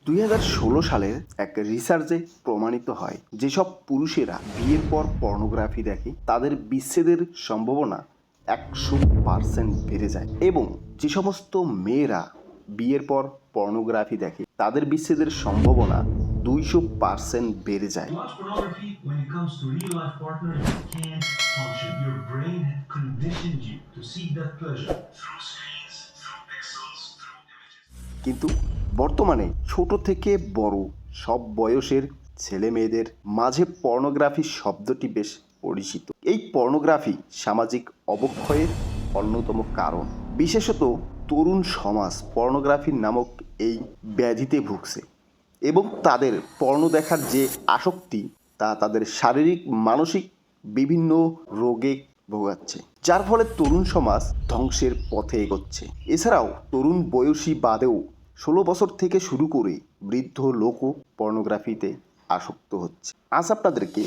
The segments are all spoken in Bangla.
2016 সালের এক রিসার্চে প্রমাণিত হয় যেসব পুরুষেরা বিয়ের পর পর্নোগ্রাফি দেখে তাদের বিচ্ছেদের সম্ভাবনা 100% বেড়ে যায়, এবং যে সমস্ত মেয়েরা বিয়ের পর পর্নোগ্রাফি দেখে তাদের বিচ্ছেদের সম্ভাবনা 200% বেড়ে যায়। To watch pornography, when it comes to real life partners, you can't function. Your brain had conditioned you to seek that pleasure through screens, through pixels, through images. কিন্তু বর্তমানে ছোট থেকে বড় সব বয়সের ছেলে মেয়েদের মাঝে পর্নোগ্রাফি শব্দটি বেশ পরিচিত। এই পর্নোগ্রাফি সামাজিক অবক্ষয়ের অন্যতম কারণ। বিশেষত তরুণ সমাজ পর্নোগ্রাফি নামক এই ব্যাধিতে ভুগছে, এবং তাদের পর্নো দেখার যে আসক্তি তা তাদের শারীরিক মানসিক বিভিন্ন রোগে ভোগাচ্ছে, যার ফলে তরুণ সমাজ ধ্বংসের পথে এগোচ্ছে। এছাড়াও তরুণ বয়সী বাদেও 16 বছর থেকে শুরু করে বৃদ্ধ লোকও পর্নোগ্রাফিতে আসক্ত হচ্ছে। আজ আপনাদেরকে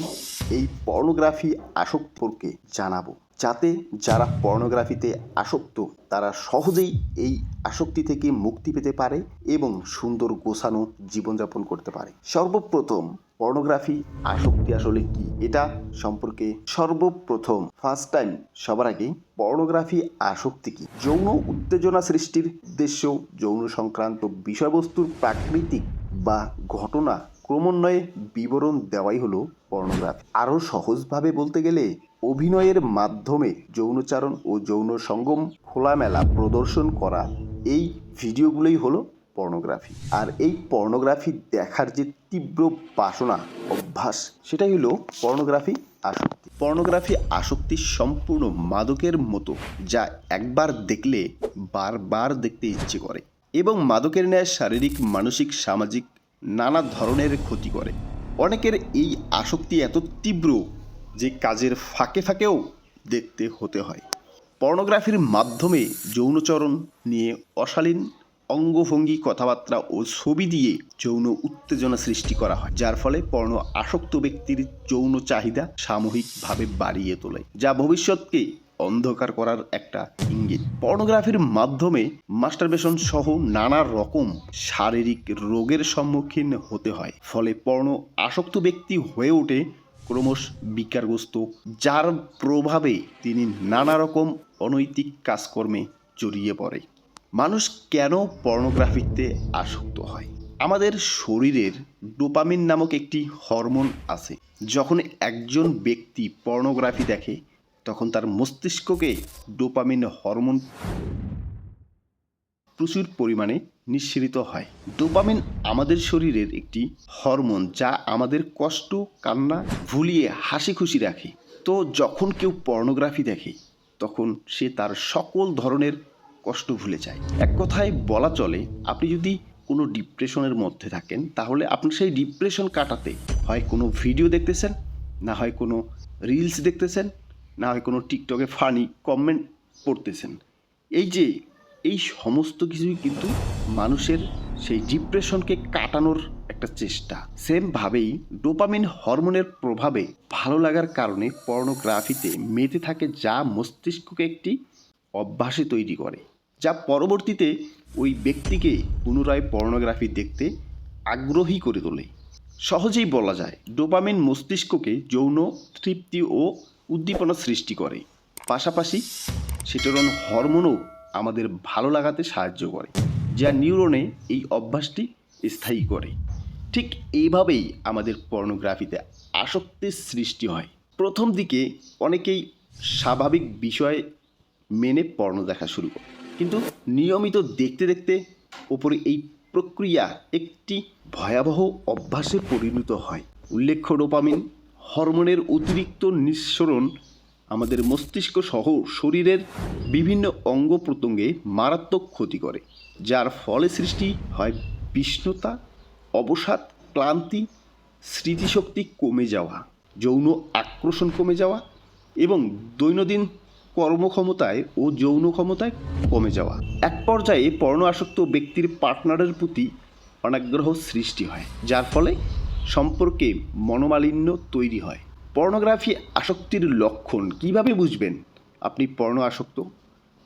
এই পর্নোগ্রাফি আসক্তকে জানাবো, যাতে যারা পর্নোগ্রাফিতে আসক্ত তারা সহজেই এই আসক্তি থেকে মুক্তি পেতে পারে এবং সুন্দর গোছানো জীবনযাপন করতে পারে। সর্বপ্রথম পর্নোগ্রাফি আসক্তি আসলে কি, এটা সম্পর্কে সর্বপ্রথম ফার্স্ট টাইম সবার আগে পর্নোগ্রাফি আসক্তি কি। যৌন উত্তেজনা সৃষ্টির উদ্দেশ্য যৌন সংক্রান্ত বিষয়বস্তুর প্রাকৃতিক বা ঘটনা ক্রমান্বয়ে বিবরণ দেওয়াই হলো পর্নোগ্রাফি। আরও সহজভাবে বলতে গেলে অভিনয়ের মাধ্যমে যৌনচারণ ও যৌন সঙ্গম খোলামেলা প্রদর্শন করা এই ভিডিওগুলোই হলো পর্নোগ্রাফি। আর এই পর্নোগ্রাফি দেখার যে তীব্র বাসনা অভ্যাস, সেটাই হলো পর্নোগ্রাফি আসক্তি। পর্নোগ্রাফি আসক্তি সম্পূর্ণ মাদকের মতো, যা একবার দেখলে বারবার দেখতে ইচ্ছে করে এবং মাদকের ন্যায় শারীরিক, মানসিক, সামাজিক নানা ধরনের ক্ষতি করে। অনেকের এই আসক্তি এত তীব্র যে কাজের ফাঁকে ফাঁকেও দেখতে হতে হয়। পর্নোগ্রাফির মাধ্যমে যৌনচরণ নিয়ে অশালীন অঙ্গভঙ্গি, কথাবার্তা ও ছবি দিয়ে যৌন উত্তেজনা সৃষ্টি করা হয়, যার ফলে পর্ণ আসক্ত ব্যক্তির যৌন চাহিদা সাময়িকভাবে বাড়িয়ে তোলে, যা ভবিষ্যৎকে অন্ধকার করার একটা ইঙ্গিত। পর্নোগ্রাফির মাধ্যমে মাস্টারবেশন সহ নানা রকম শারীরিক রোগের সম্মুখীন হতে হয়, ফলে পর্ণ আসক্ত ব্যক্তি হয়ে ওঠে ক্রমশ বিকারগ্রস্ত, যার প্রভাবে তিনি নানা রকম অনৈতিক কাজকর্মে জড়িয়ে পড়ে। মানুষ কেন পর্নোগ্রাফিতে আসক্ত হয়? আমাদের শরীরের ডোপামিন নামক একটি হরমোন আছে। যখন একজন ব্যক্তি পর্নোগ্রাফি দেখে তখন তার মস্তিষ্ককে ডোপামিন হরমোন প্রচুর পরিমাণে নিঃসৃত হয়। ডোপামিন আমাদের শরীরের একটি হরমোন, যা আমাদের কষ্ট, কান্না ভুলিয়ে হাসি খুশি রাখে। তো যখন কেউ পর্নোগ্রাফি দেখে তখন সে তার সকল ধরনের কষ্ট ভুলে যায়। এক কথায় বলা চলে, আপনি যদি কোনো ডিপ্রেশনের মধ্যে থাকেন তাহলে আপনি সেই ডিপ্রেশন কাটাতে হয় কোনো ভিডিও দেখতেছেন, না হয় কোনো রিলস দেখতেছেন, না হয় কোনো টিকটকে ফানি কমেন্ট পড়তেছেন। এই সমস্ত কিছুই কিন্তু মানুষের সেই ডিপ্রেশনকে কাটানোর একটা চেষ্টা। সেমভাবেই ডোপামিন হরমোনের প্রভাবে ভালো লাগার কারণে পর্নোগ্রাফিতে মেতে থাকে, যা মস্তিষ্ককে একটি অভ্যাসে তৈরি করে, যা পরবর্তীতে ওই ব্যক্তিকে পুনরায় পর্নোগ্রাফি দেখতে আগ্রহী করে তোলে। সহজেই বলা যায়, ডোপামিন মস্তিষ্ককে যৌন তৃপ্তি ও উদ্দীপনা সৃষ্টি করে, পাশাপাশি সেটোরন হরমোনও আমাদের ভালো লাগাতে সাহায্য করে, যা নিউরনে এই অভ্যাসটি স্থায়ী করে। ঠিক এইভাবেই আমাদের পর্নোগ্রাফিতে আসক্তির সৃষ্টি হয়। প্রথম দিকে অনেকেই স্বাভাবিক বিষয় মেনে পর্নো দেখা শুরু করে, কিন্তু নিয়মিত দেখতে দেখতে ওপরে এই প্রক্রিয়া একটি ভয়াবহ অভ্যাসে পরিণত হয়। উল্লেখ্য, ডোপামিন হরমোনের অতিরিক্ত নিঃসরণ আমাদের মস্তিষ্ক সহ শরীরের বিভিন্ন অঙ্গ প্রত্যঙ্গে মারাত্মক ক্ষতি করে, যার ফলে সৃষ্টি হয় বিষণ্ণতা, অবসাদ, ক্লান্তি, স্মৃতিশক্তি কমে যাওয়া, যৌন আকর্ষণ কমে যাওয়া এবং দৈনন্দিন কর্মক্ষমতায় ও যৌন ক্ষমতায় কমে যাওয়া। এক পর্যায়ে পর্ণ আসক্ত ব্যক্তির পার্টনারের প্রতি অনাগ্রহ সৃষ্টি হয়, যার ফলে সম্পর্কে মনোমালিন্য তৈরি হয়। পর্নোগ্রাফি আসক্তির লক্ষণ কিভাবে বুঝবেন আপনি পর্ণ আসক্ত?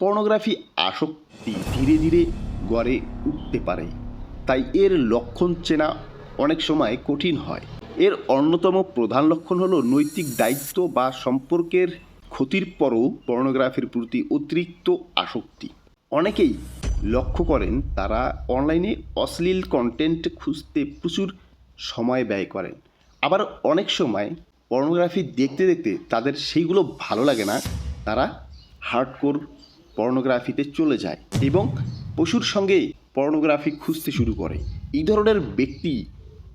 পর্নোগ্রাফি আসক্তি ধীরে ধীরে গড়ে উঠতে পারে, তাই এর লক্ষণ চেনা অনেক সময় কঠিন হয়। এর অন্যতম প্রধান লক্ষণ হলো নৈতিক দায়িত্ব বা সম্পর্কের ক্ষতির পরও পর্নোগ্রাফির প্রতি অতিরিক্ত আসক্তি। অনেকেই লক্ষ্য করেন তারা অনলাইনে অশ্লীল কন্টেন্ট খুঁজতে প্রচুর সময় ব্যয় করেন, আবার অনেক সময় পর্নোগ্রাফি দেখতে দেখতে তাদের সেইগুলো ভালো লাগে না, তারা হার্ডকোর পর্নোগ্রাফিতে চলে যায় এবং পশুর সঙ্গে পর্নোগ্রাফি খুঁজতে শুরু করে। এই ধরনের ব্যক্তি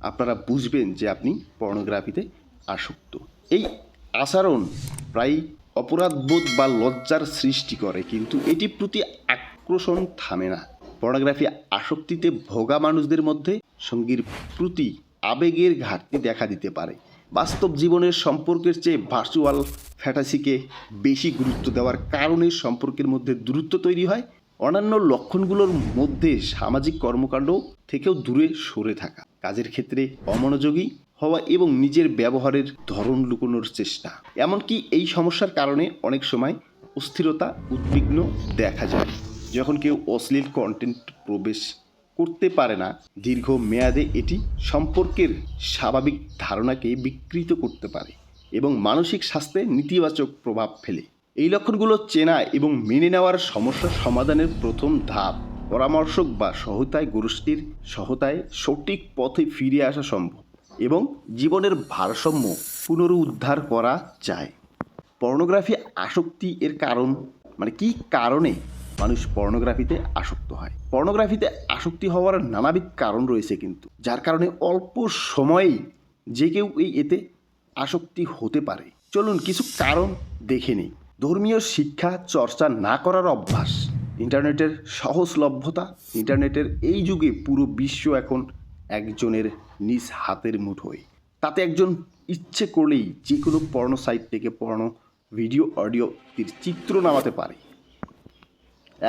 আপনারা বুঝবেন যে আপনি পর্নোগ্রাফিতে আসক্ত। এই আচরণ প্রায় অপরাধবোধ বা লজ্জার সৃষ্টি করে, কিন্তু এটি প্রতি আকর্ষণ থামে না। পর্নোগ্রাফি আসক্তিতে ভোগা মানুষদের মধ্যে সঙ্গীর প্রতি আবেগের ঘাটতি দেখা দিতে পারে। বাস্তব জীবনের সম্পর্কের চেয়ে ভার্চুয়াল ফ্যান্টাসিকে বেশি গুরুত্ব দেওয়ার কারণে সম্পর্কের মধ্যে দূরত্ব তৈরি হয়। অন্যান্য লক্ষণগুলোর মধ্যে সামাজিক কর্মকাণ্ড থেকেও দূরে সরে থাকা, কাজের ক্ষেত্রে অমনোযোগী হওয়া এবং নিজের ব্যবহারের ধরন লুকোনোর চেষ্টা। এমনকি এই সমস্যার কারণে অনেক সময় অস্থিরতা, উদ্বিগ্ন দেখা যায়। যখন কেউ অশ্লীল কন্টেন্ট প্রবেশ করতে পারে না, দীর্ঘ মেয়াদে এটি সম্পর্কের স্বাভাবিক ধারণাকে বিকৃত করতে পারে এবং মানসিক স্বাস্থ্যে নেতিবাচক প্রভাব ফেলে। এই লক্ষণগুলো চেনা এবং মেনে নেওয়ার সমস্যা সমাধানের প্রথম ধাপ। পরামর্শক বা সহায়তায় গোষ্ঠীর সহায়তায় সঠিক পথে ফিরে আসা সম্ভব এবং জীবনের ভারসাম্য পুনরুদ্ধার করা যায়। পর্নোগ্রাফি আসক্তি এর কারণ, কী কারণে মানুষ পর্নোগ্রাফিতে আসক্ত হয়? পর্নোগ্রাফিতে আসক্তি হওয়ার নানাবিধ কারণ রয়েছে, কিন্তু যার কারণে অল্প সময়েই যে কেউ এতে আসক্তি হতে পারে। চলুন কিছু কারণ দেখে নিই। ধর্মীয় শিক্ষা চর্চা না করার অভ্যাস, ইন্টারনেটের সহজলভ্যতা। ইন্টারনেটের এই যুগে পুরো বিশ্ব এখন একজনের নিজ হাতের মুঠোয়। তাতে একজন ইচ্ছে করলেই যে কোনো পর্নো সাইট থেকে পর্নো ভিডিও, অডিও, চিত্র নামাতে পারে।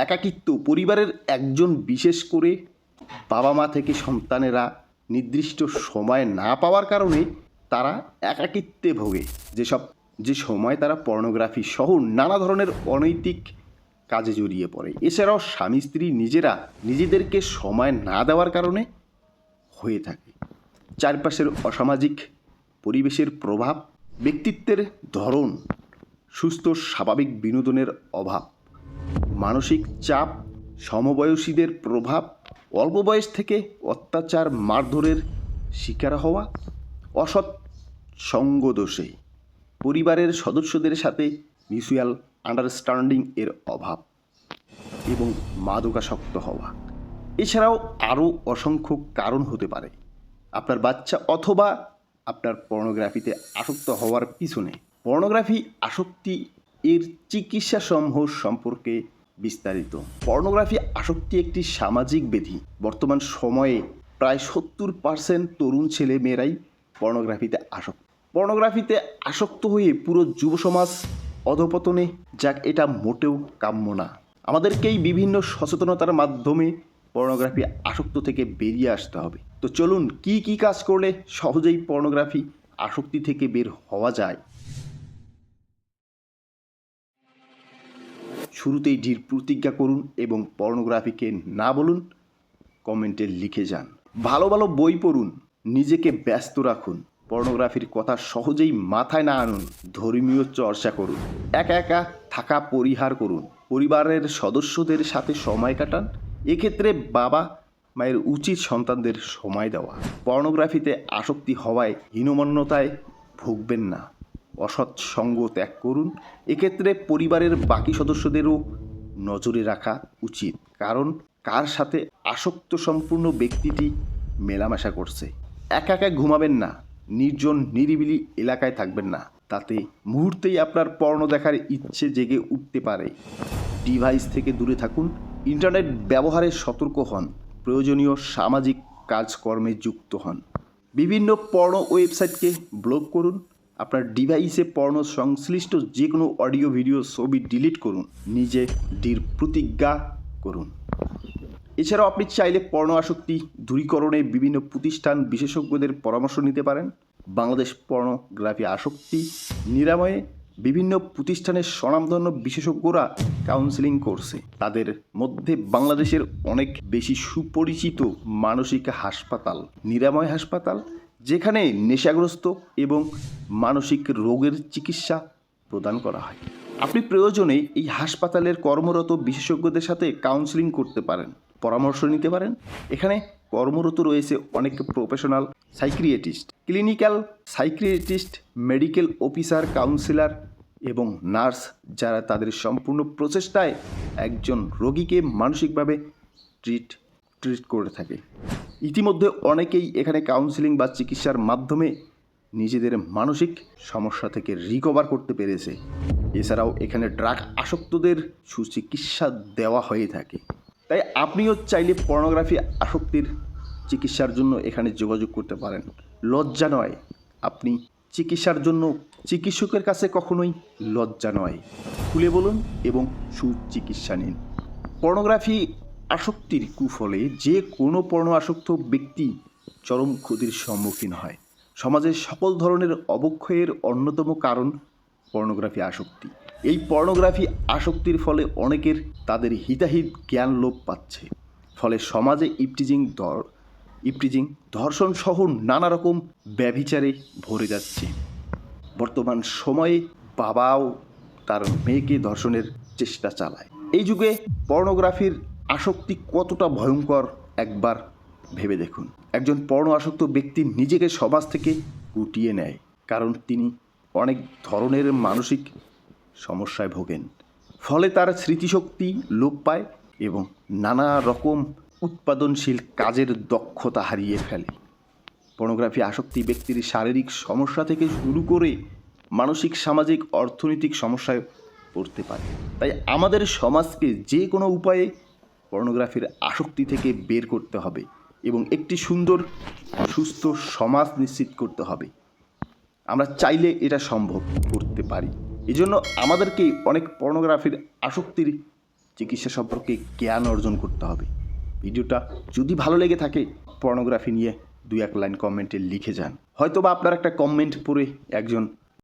একাকিত্ব, পরিবারের একজন, বিশেষ করে বাবা মা থেকে সন্তানেরা নির্দিষ্ট সময় না পাওয়ার কারণে তারা একাকিত্বে ভোগে, যে সময় তারা পর্নোগ্রাফি সহ নানা ধরনের অনৈতিক কাজে জড়িয়ে পড়ে। এছাড়াও স্বামী স্ত্রী নিজেদেরকে সময় না দেওয়ার কারণে হয়ে থাকে। চারপাশের অসামাজিক পরিবেশের প্রভাব, ব্যক্তিত্বের ধরন, সুস্থ স্বাভাবিক বিনোদনের অভাব, মানসিক চাপ, সমবয়সীদের প্রভাব, অল্প বয়স থেকে অত্যাচার, মারধরের শিকার হওয়া, অসৎ সঙ্গদোষে, পরিবারের সদস্যদের সাথে মিউচুয়াল আন্ডারস্ট্যান্ডিং এর অভাব এবং মাদকাসক্ত হওয়া। এছাড়াও আরও অসংখ্য কারণ হতে পারে আপনার বাচ্চা অথবা আপনার পর্নোগ্রাফিতে আসক্ত হওয়ার পিছনে। পর্নোগ্রাফি আসক্তি এর চিকিৎসাসমূহ সম্পর্কে বিস্তারিত। পর্নোগ্রাফি আসক্তি একটি সামাজিক ব্যাধি। বর্তমান সময়ে প্রায় 70% তরুণ ছেলে মেয়েরাই পর্নোগ্রাফিতে আসক্ত। পর্নোগ্রাফিতে আসক্ত হয়ে পুরো যুব সমাজ অধঃপতনে যাক, এটা মোটেও কাম্য না। আমাদেরকেই বিভিন্ন সচেতনতার মাধ্যমে পর্নোগ্রাফি আসক্ত থেকে বেরিয়ে আসতে হবে। তো চলুন কি কাজ করলে সহজেই পর্নোগ্রাফি আসক্তি থেকে বের হওয়া যায়। শুরুতেই দৃঢ় প্রতিজ্ঞা করুন এবং পর্নোগ্রাফিকে না বলুন। কমেন্টে লিখে যান। ভালো ভালো বই পড়ুন, নিজেকে ব্যস্ত রাখুন। পর্নোগ্রাফির কথা সহজেই মাথায় না আনুন। ধর্মীয় চর্চা করুন। একা থাকা পরিহার করুন। পরিবারের সদস্যদের সাথে সময় কাটান। এক্ষেত্রে বাবা মায়ের উচিত সন্তানদের সময় দেওয়া। পর্নোগ্রাফিতে আসক্তি হওয়ায় হীনমন্যতায় ভুগবেন না। অসৎ সঙ্গ ত্যাগ করুন। এক্ষেত্রে পরিবারের বাকি সদস্যদেরও নজরে রাখা উচিত, কারণ কার সাথে আসক্ত সম্পূর্ণ ব্যক্তিটি মেলামেশা করছে। একা ঘুমাবেন না। নির্জন নিরিবিলি এলাকায় থাকবেন না, তাতে মুহূর্তেই আপনার পর্নো দেখার ইচ্ছে জেগে উঠতে পারে। ডিভাইস থেকে দূরে থাকুন। ইন্টারনেট ব্যবহারে সতর্ক হন। প্রয়োজনীয় সামাজিক কাজকর্মে যুক্ত হন। বিভিন্ন পর্নো ওয়েবসাইটকে ব্লক করুন। আপনার ডিভাইসে পর্নো সংশ্লিষ্ট যে কোনো অডিও, ভিডিও, ছবি ডিলিট করুন। নিজে দৃঢ় প্রতিজ্ঞা করুন। এছাড়াও আপনি চাইলে পর্নো আসক্তি দূরীকরণে বিভিন্ন প্রতিষ্ঠান, বিশেষজ্ঞদের পরামর্শ নিতে পারেন। বাংলাদেশ পর্নোগ্রাফি আসক্তি নিরাময়ে বিভিন্ন প্রতিষ্ঠানের স্বনামধন্য বিশেষজ্ঞরা কাউন্সেলিং করছে। তাদের মধ্যে বাংলাদেশের অনেক বেশি সুপরিচিত মানসিক হাসপাতাল নিরাময় হাসপাতাল, যেখানে নেশাগ্রস্ত এবং মানসিক রোগের চিকিৎসা প্রদান করা হয়। আপনি প্রয়োজনে এই হাসপাতালের কর্মরত বিশেষজ্ঞদের সাথে কাউন্সেলিং করতে পারেন, পরামর্শ নিতে পারেন। এখানে কর্মরত রয়েছে অনেক professional psychiatrist, clinical psychiatrist, medical officer, councillor এবং নার্স, যারা তাদের সম্পূর্ণ প্রচেষ্টায় একজন রোগীকে মানসিকভাবে ট্রিট করে থাকে। ইতিমধ্যে অনেকেই এখানে কাউন্সেলিং বা চিকিৎসার মাধ্যমে নিজেদের মানসিক সমস্যা থেকে রিকভার করতে পেরেছে। এছাড়াও এখানে ড্রাগ আসক্তদের সুচিকিৎসা দেওয়া হয়ে থাকে। তাই আপনিও চাইলে পর্নোগ্রাফি আসক্তির চিকিৎসার জন্য এখানে যোগাযোগ করতে পারেন। লজ্জা নয়, আপনি চিকিৎসার জন্য চিকিৎসকের কাছে কখনোই লজ্জা নয়, খুলে বলুন এবং সুচিকিৎসা নিন। পর্নোগ্রাফি আসক্তির কুফলে যে কোনো পর্নো আসক্ত ব্যক্তি চরম ক্ষতির সম্মুখীন হয়। সমাজের সকল ধরনের অবক্ষয়ের অন্যতম কারণ পর্নোগ্রাফি আসক্তি। এই পর্নোগ্রাফি আসক্তির ফলে অনেকের তাদের হিতাহিত জ্ঞান লোপ পাচ্ছে। ফলে সমাজে ইপটিজিং, ধর্ষণ সহ নানা রকম ব্যভিচারে ভরে যাচ্ছে। বর্তমান সময়ে বাবাও তার মেয়েকে ধর্ষণের চেষ্টা চালায়। এই যুগে পর্নোগ্রাফির আসক্তি কতটা ভয়ঙ্কর একবার ভেবে দেখুন। একজন পর্নো আসক্ত ব্যক্তি নিজেকে সমাজ থেকে গুটিয়ে নেয়, কারণ তিনি অনেক ধরনের মানসিক সমস্যায় ভোগেন। ফলে তার স্মৃতিশক্তি লোপ পায় এবং নানা রকম উৎপাদনশীল কাজের দক্ষতা হারিয়ে ফেলে। পর্নোগ্রাফি আসক্তি ব্যক্তির শারীরিক সমস্যা থেকে শুরু করে মানসিক, সামাজিক, অর্থনৈতিক সমস্যায় পড়তে পারে। তাই আমাদের সমাজকে যে কোনো উপায়ে পর্নোগ্রাফির আসক্তি থেকে বের করতে হবে এবং একটি সুন্দর সুস্থ সমাজ নিশ্চিত করতে হবে। আমরা চাইলে এটা সম্ভব করতে পারি। এজন্য আমাদেরকে অনেক পর্নোগ্রাফির আসক্তির চিকিৎসা সম্পর্কে জ্ঞান অর্জন করতে হবে। ভিডিওটা যদি ভালো লেগে থাকে পর্নোগ্রাফি নিয়ে 2-1 লাইন কমেন্টে লিখে যান। হয়তোবা আপনার একটা কমেন্ট পড়ে একজন